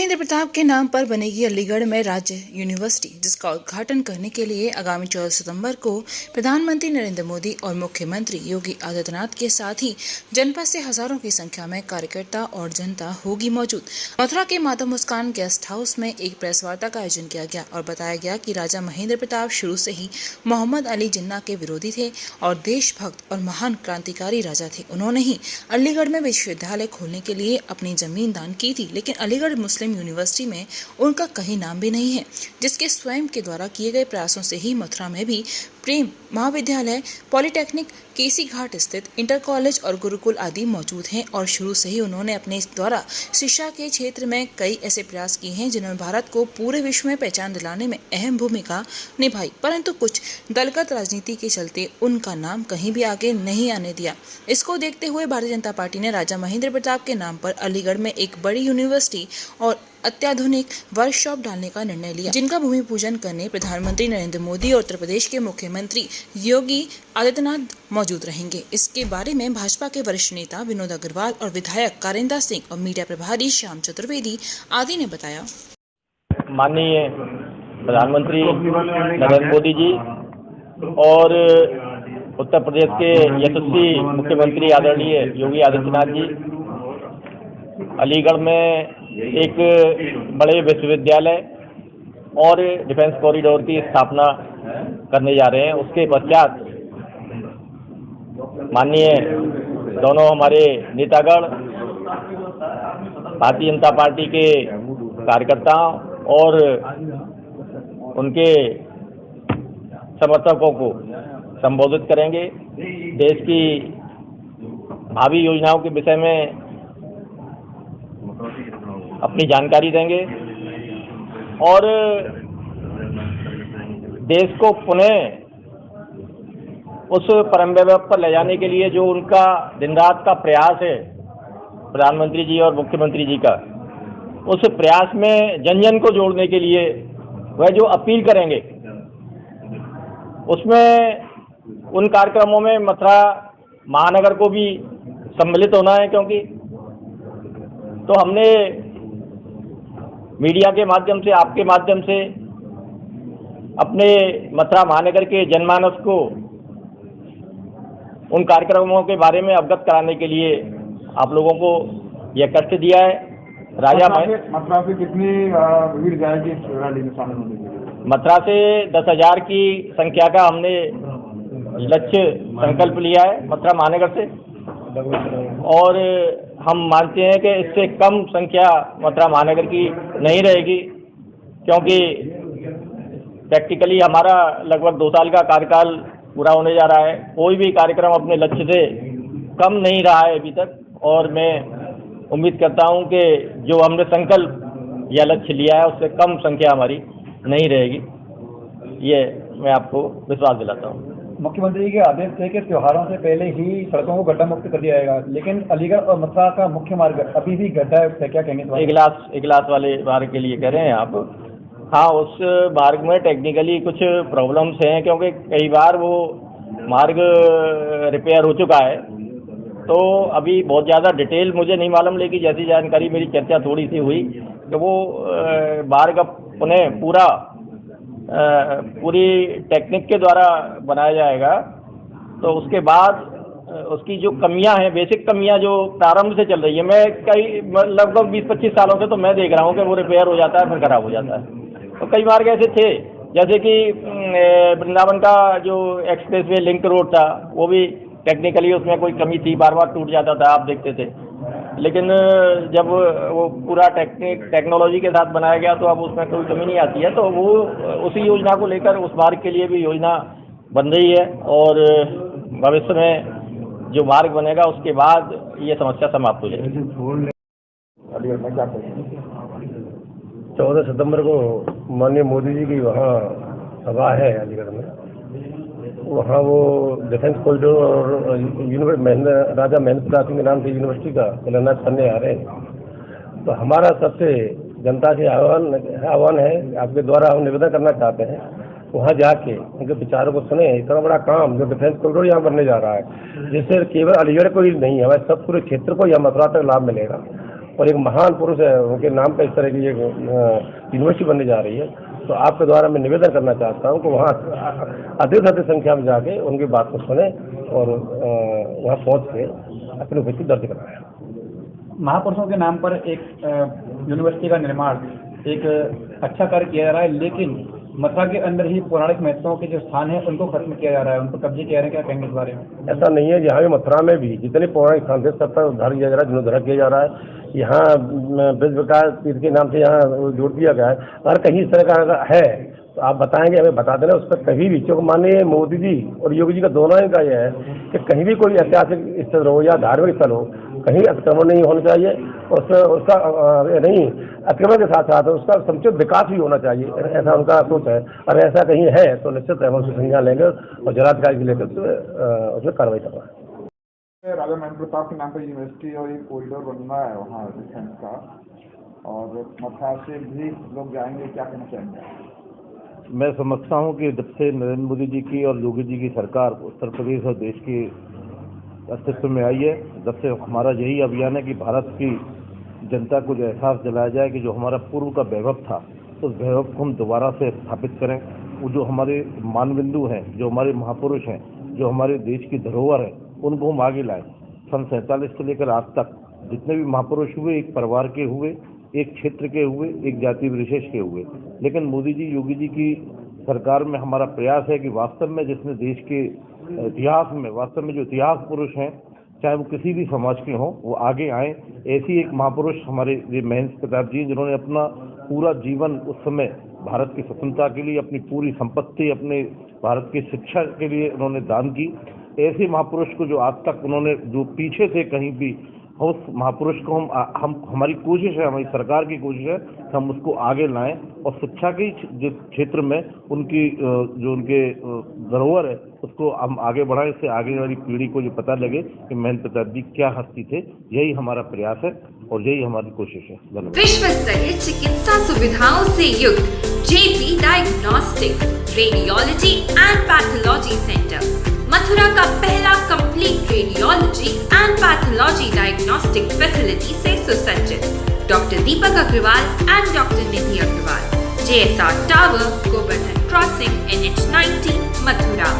महेंद्र प्रताप के नाम पर बनेगी अलीगढ़ में राज्य यूनिवर्सिटी, जिसका उद्घाटन करने के लिए आगामी 14 सितंबर को प्रधानमंत्री नरेंद्र मोदी और मुख्यमंत्री योगी आदित्यनाथ के साथ ही जनपद से हजारों की संख्या में कार्यकर्ता और जनता होगी मौजूद। मथुरा के माता मुस्कान गेस्ट हाउस में एक प्रेस वार्ता का आयोजन किया गया और बताया गया कि राजा महेंद्र प्रताप शुरू से ही मोहम्मद अली जिन्ना के विरोधी थे और देशभक्त और महान क्रांतिकारी राजा थे। उन्होंने ही अलीगढ़ में विश्वविद्यालय खोलने के लिए अपनी जमीन दान की थी, लेकिन अलीगढ़ मुस्लिम यूनिवर्सिटी में उनका कहीं नाम भी नहीं है, जिसके स्वयं के द्वारा किए गए प्रयासों से ही मथुरा में भी प्रेम महाविद्यालय, पॉलिटेक्निक, केसी घाट स्थित इंटर कॉलेज और गुरुकुल आदि मौजूद हैं। और शुरू से ही उन्होंने अपने द्वारा शिक्षा के क्षेत्र में कई ऐसे प्रयास किए हैं जिन्होंने भारत को पूरे विश्व में पहचान दिलाने में अहम भूमिका निभाई, परंतु कुछ दलगत राजनीति के चलते उनका नाम कहीं भी आगे नहीं आने दिया। इसको देखते हुए भारतीय जनता पार्टी ने राजा महेंद्र प्रताप के नाम पर अलीगढ़ में एक बड़ी यूनिवर्सिटी और अत्याधुनिक वर्कशॉप डालने का निर्णय लिया, जिनका भूमि पूजन करने प्रधानमंत्री नरेंद्र मोदी और उत्तर प्रदेश के मुख्यमंत्री योगी आदित्यनाथ मौजूद रहेंगे। इसके बारे में भाजपा के वरिष्ठ नेता विनोद अग्रवाल और विधायक कारिंदा सिंह और मीडिया प्रभारी श्याम चतुर्वेदी आदि ने बताया। माननीय प्रधानमंत्री नरेंद्र मोदी जी और उत्तर प्रदेश के यशस्वी मुख्यमंत्री आदरणीय योगी आदित्यनाथ जी अलीगढ़ में एक बड़े विश्वविद्यालय और डिफेंस कॉरिडोर की स्थापना करने जा रहे हैं। उसके पश्चात माननीय दोनों हमारे नेतागण, भारतीय जनता पार्टी के कार्यकर्ताओं और उनके समर्थकों को संबोधित करेंगे। देश की भावी योजनाओं के विषय में अपनी जानकारी देंगे और देश को पुनः उस परम वैभव पर ले जाने के लिए जो उनका दिन रात का प्रयास है, प्रधानमंत्री जी और मुख्यमंत्री जी का, उस प्रयास में जन जन को जोड़ने के लिए वह जो अपील करेंगे, उसमें उन कार्यक्रमों में मथुरा महानगर को भी सम्मिलित होना है, क्योंकि तो हमने मीडिया के माध्यम से, आपके माध्यम से अपने मथुरा महानगर के जनमानस को उन कार्यक्रमों के बारे में अवगत कराने के लिए आप लोगों को यह कष्ट दिया है। राजा मथुरा से कितनी भीड़ जाएगी रैली में शामिल होने के लिए? मथुरा से 10,000 की संख्या का हमने लक्ष्य संकल्प लिया है मथुरा महानगर से, और हम मानते हैं कि इससे कम संख्या मथुरा महानगर की नहीं रहेगी, क्योंकि प्रैक्टिकली हमारा लगभग 2 साल का कार्यकाल पूरा होने जा रहा है। कोई भी कार्यक्रम अपने लक्ष्य से कम नहीं रहा है अभी तक, और मैं उम्मीद करता हूं कि जो हमने संकल्प या लक्ष्य लिया है उससे कम संख्या हमारी नहीं रहेगी। ये मैं आपको विश्वास दिलाता हूँ। मुख्यमंत्री जी के आदेश थे कि त्योहारों से पहले ही सड़कों को गड्ढा मुक्त कर दिया जाएगा, लेकिन अलीगढ़ और मथुरा का मुख्य मार्ग अभी भी गड्ढा है, क्या कहेंगे? इगलास वाले मार्ग के लिए कह रहे हैं आप? हाँ, उस मार्ग में टेक्निकली कुछ प्रॉब्लम्स हैं, क्योंकि कई बार वो मार्ग रिपेयर हो चुका है। तो अभी बहुत ज़्यादा डिटेल मुझे नहीं मालूम, लेकिन जैसी जानकारी मेरी चर्चा थोड़ी सी हुई कि वो मार्ग पुनः पूरी टेक्निक के द्वारा बनाया जाएगा। तो उसके बाद उसकी जो कमियां हैं, बेसिक कमियां जो प्रारंभ से चल रही है, मैं लगभग 20-25 सालों से तो मैं देख रहा हूं कि वो रिपेयर हो जाता है फिर खराब हो जाता है। तो कई मार्ग ऐसे थे, जैसे कि वृंदावन का जो एक्सप्रेस वे लिंक रोड था, वो भी टेक्निकली उसमें कोई कमी थी, बार बार टूट जाता था, आप देखते थे। लेकिन जब वो पूरा टेक्नोलॉजी के साथ बनाया गया तो अब उसमें कोई कमी नहीं आती है। तो वो उसी योजना को लेकर उस मार्ग के लिए भी योजना बन रही है, और भविष्य में जो मार्ग बनेगा उसके बाद ये समस्या समाप्त हो जाएगी। 14 सितंबर को माननीय मोदी जी की वहाँ सभा है अलीगढ़ में। वहाँ वो डिफेंस कॉरिडोर और राजा महेंद्र प्रताप के नाम से यूनिवर्सिटी का शिलान्यास करने आ रहे हैं। तो हमारा सबसे जनता से आह्वान है, आपके द्वारा हम निवेदन करना चाहते हैं, वहाँ जाके उनके विचारों को सुने। इतना बड़ा काम जो डिफेंस कॉरिडोर यहाँ बनने जा रहा है, जिससे केवल अलीगढ़ को ही नहीं, हमारे सब पूरे क्षेत्र को यह मथुरा तक लाभ मिलेगा। और एक महान पुरुष है, उनके नाम पर इस तरह की एक यूनिवर्सिटी बनने जा रही है। तो आपके द्वारा मैं निवेदन करना चाहता हूँ कि वहाँ अधिक से अधिक संख्या में जाके उनकी बात को सुने और वहाँ पहुँच के अपनी उपस्थिति दर्ज कराएं। महापुरुषों के नाम पर एक यूनिवर्सिटी का निर्माण एक अच्छा कार्य किया जा रहा है, लेकिन मथुरा के अंदर ही पौराणिक महत्वों के जो स्थान है उनको खत्म किया जा रहा है, उन पर कब्जे किया जा रहा है। क्या कहेंगे इस बारे में? ऐसा नहीं है, यहाँ भी मथुरा में भी जितने पौराणिक स्थान थे सब पर उद्धार किया जा रहा है, जीर्णोद्धार किया जा रहा है। यहाँ ब्रज विकास तीर्थ के नाम से यहाँ जोड़ दिया गया है। अगर कहीं इस तरह का है तो आप बताएंगे, हमें बता देना। उस पर कभी भी, क्योंकि माननीय मोदी जी और योगी जी का दोनों का यह है कि कहीं भी कोई ऐतिहासिक स्थल हो या धार्मिक स्थल हो, कहीं अतिक्रमण नहीं होना चाहिए। उसका नहीं अतिक्रमण के साथ साथ उसका समुचित विकास भी होना चाहिए, ऐसा उनका सोच है। और ऐसा कहीं है तो निश्चित हम उससे संज्ञान लेंगे और जिलाधिकारी से लेकर उसमें कार्रवाई करवाएं। राजा महेंद्र प्रताप के नाम पर यूनिवर्सिटी और एक कॉरिडोर बन रहा है वहाँ डिफेंस का, और मथुरा से भी लोग जाएंगे, क्या कहना चाहेंगे? मैं समझता हूँ कि जब से नरेंद्र मोदी जी की और योगी जी की सरकार उत्तर प्रदेश और देश के अस्तित्व में आई है, तब से हमारा यही अभियान है कि भारत की जनता को जो एहसास दिलाया जाए कि जो हमारा पूर्व का वैभव था, उस वैभव को हम दोबारा से स्थापित करें। वो जो हमारे मानबिंदु हैं, जो हमारे महापुरुष हैं, जो हमारे देश की धरोहर है, उनको हम आगे लाएं। सन 47 से लेकर आज तक जितने भी महापुरुष हुए, एक परिवार के हुए, एक क्षेत्र के हुए, एक जाति विशेष के हुए। लेकिन मोदी जी, योगी जी की सरकार में हमारा प्रयास है कि वास्तव में जिसने देश के इतिहास में, वास्तव में जो इतिहास पुरुष हैं, चाहे वो किसी भी समाज के हों, वो आगे आएँ। ऐसी एक महापुरुष हमारे महेंद्र प्रताप जी, जिन्होंने अपना पूरा जीवन उस समय भारत की स्वतंत्रता के लिए, अपनी पूरी संपत्ति, अपने भारत की शिक्षा के लिए उन्होंने दान की। ऐसे महापुरुष को जो आज तक उन्होंने, जो पीछे थे कहीं भी, उस महापुरुष को हम हमारी कोशिश है, हमारी सरकार की कोशिश है कि हम उसको आगे लाएं और शिक्षा के क्षेत्र में उनकी जो उनके धरोहर है उसको हम आगे बढ़ाएं। इससे आगे वाली पीढ़ी को जो पता लगे कि महेंद्र प्रताप जी क्या हस्ती थे। यही हमारा प्रयास है और यही हमारी कोशिश है। धन्यवाद। विश्व स्तरीय चिकित्सा सुविधाओं से युक्त JP diagnostics, radiology and pathology centre, Mathura का पहला complete radiology and pathology diagnostic facility से सुसज्जित। Doctor Deepak Agrawal and doctor Nidhi Agrawal, JSR tower, Govardhan crossing, NH 90, Mathura.